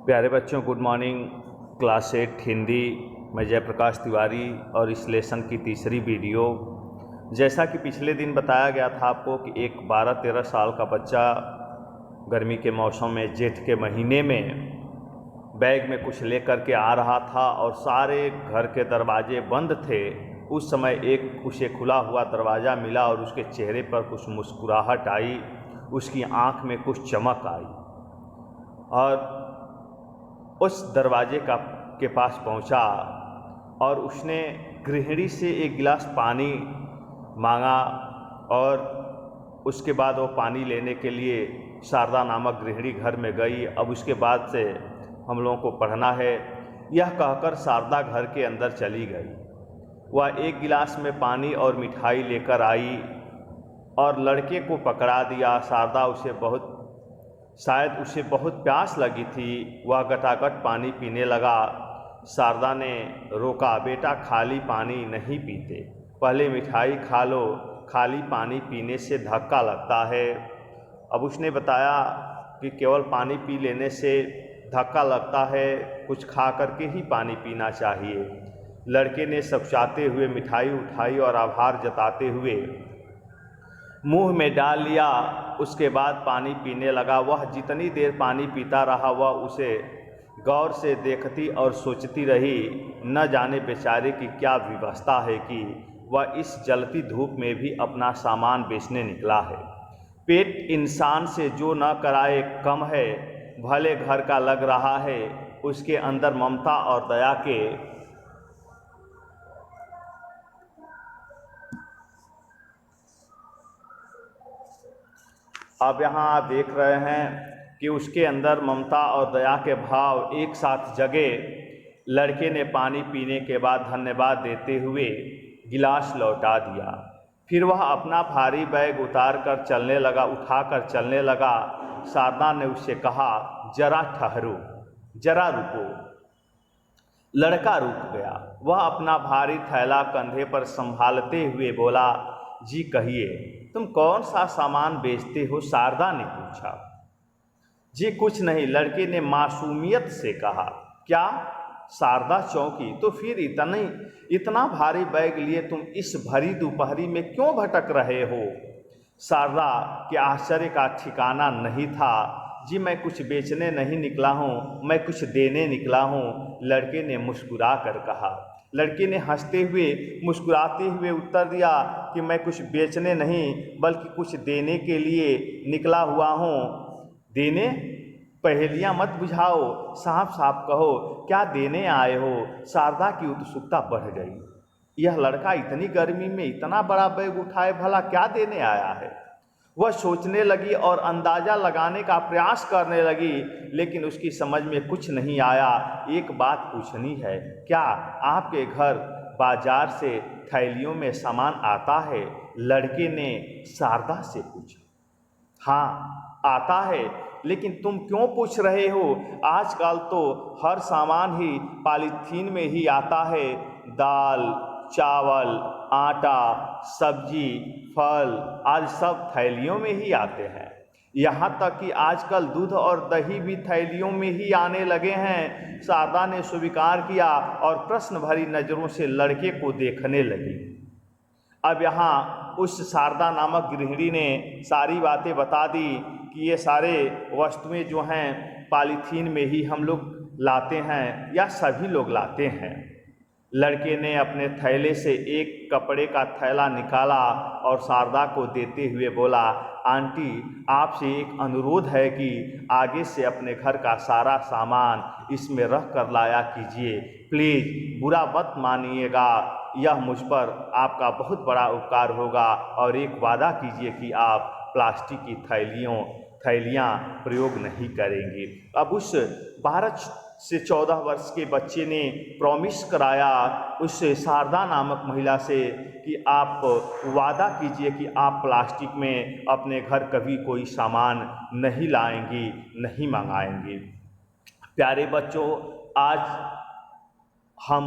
प्यारे बच्चों, good morning. Class 8 Hindi, मैं जयप्रकाश तिवारी और इस लेसन की तीसरी वीडियो। जैसा कि पिछले दिन बताया गया था आपको कि एक 12-13 साल का बच्चा गर्मी के मौसम में जेठ के महीने में बैग में कुछ लेकर के आ रहा था और सारे घर के दरवाजे बंद थे। उस समय एक उसे खुला हुआ दरवाज़ा मिला और उसके चेहरे पर कुछ मुस्कुराहट आई, उसकी आंख में कुछ चमक आई और उस दरवाजे के पास पहुंचा और उसने गृहिणी से एक गिलास पानी मांगा और उसके बाद वो पानी लेने के लिए शारदा नामक गृहिणी घर में गई। अब उसके बाद से हम लोगों को पढ़ना है। यह कहकर शारदा घर के अंदर चली गई। वह एक गिलास में पानी और मिठाई लेकर आई और लड़के को पकड़ा दिया। शायद उसे बहुत प्यास लगी थी। वह गटागट पानी पीने लगा। शारदा ने रोका, बेटा खाली पानी नहीं पीते, पहले मिठाई खा लो, खाली पानी पीने से धक्का लगता है। अब उसने बताया कि केवल पानी पी लेने से धक्का लगता है, कुछ खा करके ही पानी पीना चाहिए। लड़के ने सकुचाते हुए मिठाई उठाई और आभार जताते हुए मुंह में डाल लिया। उसके बाद पानी पीने लगा। वह जितनी देर पानी पीता रहा वह उसे गौर से देखती और सोचती रही, न जाने बेचारे की क्या विवशता है कि वह इस जलती धूप में भी अपना सामान बेचने निकला है। पेट इंसान से जो न कराए कम है, भले घर का लग रहा है, उसके अंदर ममता और दया के अब यहाँ आप देख रहे हैं कि उसके अंदर ममता और दया के भाव एक साथ जगे। लड़के ने पानी पीने के बाद धन्यवाद देते हुए गिलास लौटा दिया। फिर वह अपना भारी बैग उठाकर चलने लगा। शारदा ने उससे कहा, जरा ठहरो, जरा रुको। लड़का रुक गया। वह अपना भारी थैला कंधे पर संभालते हुए बोला, जी कहिए, तुम कौन सा सामान बेचते हो? शारदा ने पूछा। जी कुछ नहीं, लड़के ने मासूमियत से कहा। क्या? शारदा चौंकी। तो फिर इतना भारी बैग लिए तुम इस भरी दोपहरी में क्यों भटक रहे हो? शारदा के आश्चर्य का ठिकाना नहीं था। जी मैं कुछ बेचने नहीं निकला हूँ, मैं कुछ देने निकला हूँ, लड़के ने मुस्कुरा कर कहा। लड़के ने हंसते हुए मुस्कुराते हुए उत्तर दिया कि मैं कुछ बेचने नहीं बल्कि कुछ देने के लिए निकला हुआ हूँ। देने? पहेलियाँ मत बुझाओ, साफ साफ कहो, क्या देने आए हो? शारदा की उत्सुकता बढ़ गई। यह लड़का इतनी गर्मी में इतना बड़ा बैग उठाए, भला क्या देने आया है? वह सोचने लगी और अंदाज़ा लगाने का प्रयास करने लगी, लेकिन उसकी समझ में कुछ नहीं आया। एक बात पूछनी है, क्या आपके घर बाजार से थैलियों में सामान आता है? लड़के ने शारदा से पूछा। हाँ आता है, लेकिन तुम क्यों पूछ रहे हो? आजकल तो हर सामान ही पॉलीथीन में ही आता है। दाल, चावल, आटा, सब्जी, फल आज सब थैलियों में ही आते हैं। यहाँ तक कि आजकल दूध और दही भी थैलियों में ही आने लगे हैं। शारदा ने स्वीकार किया और प्रश्न भरी नज़रों से लड़के को देखने लगी। अब यहाँ उस शारदा नामक गृहिणी ने सारी बातें बता दी कि ये सारे वस्तुएं जो हैं पॉलीथीन में ही हम लोग लाते हैं या सभी लोग लाते हैं। लड़के ने अपने थैले से एक कपड़े का थैला निकाला और शारदा को देते हुए बोला, आंटी आपसे एक अनुरोध है कि आगे से अपने घर का सारा सामान इसमें रख कर लाया कीजिए, प्लीज़ बुरा मत मानिएगा। यह मुझ पर आपका बहुत बड़ा उपकार होगा और एक वादा कीजिए कि आप प्लास्टिक की थैलियाँ प्रयोग नहीं करेंगे। अब उस 12 से 14 वर्ष के बच्चे ने प्रॉमिस कराया उस शारदा नामक महिला से कि आप वादा कीजिए कि आप प्लास्टिक में अपने घर कभी कोई सामान नहीं लाएंगी, नहीं मंगाएंगी। प्यारे बच्चों, आज हम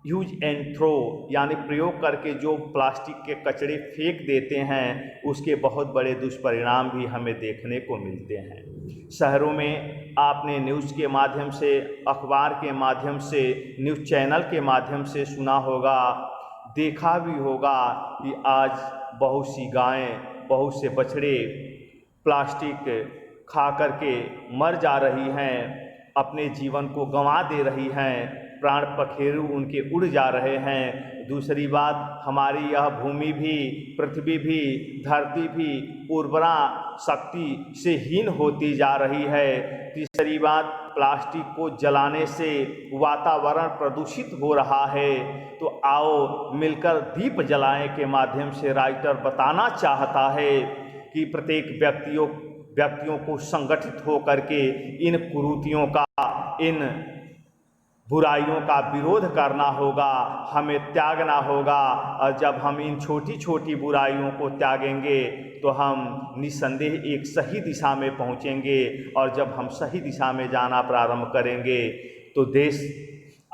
यूज एंड थ्रो यानी प्रयोग करके जो प्लास्टिक के कचरे फेंक देते हैं, उसके बहुत बड़े दुष्परिणाम भी हमें देखने को मिलते हैं। शहरों में आपने न्यूज़ के माध्यम से, अखबार के माध्यम से, न्यूज़ चैनल के माध्यम से सुना होगा, देखा भी होगा कि आज बहुत सी गायें, बहुत से बछड़े प्लास्टिक खा कर के मर जा रही हैं, अपने जीवन को गंवा दे रही हैं, प्राण पखेरु उनके उड़ जा रहे हैं। दूसरी बात, हमारी यह भूमि भी, पृथ्वी भी, धरती भी उर्वरा शक्ति से हीन होती जा रही है। तीसरी बात, प्लास्टिक को जलाने से वातावरण प्रदूषित हो रहा है। तो आओ मिलकर दीप जलाएं के माध्यम से राइटर बताना चाहता है कि प्रत्येक व्यक्तियों को संगठित होकर के इन कुरीतियों का, इन बुराइयों का विरोध करना होगा, हमें त्यागना होगा। और जब हम इन छोटी छोटी बुराइयों को त्यागेंगे तो हम निस्संदेह एक सही दिशा में पहुंचेंगे। और जब हम सही दिशा में जाना प्रारंभ करेंगे तो देश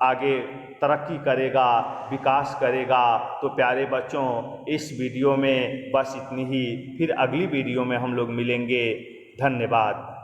आगे तरक्की करेगा, विकास करेगा। तो प्यारे बच्चों, इस वीडियो में बस इतनी ही, फिर अगली वीडियो में हम लोग मिलेंगे। धन्यवाद।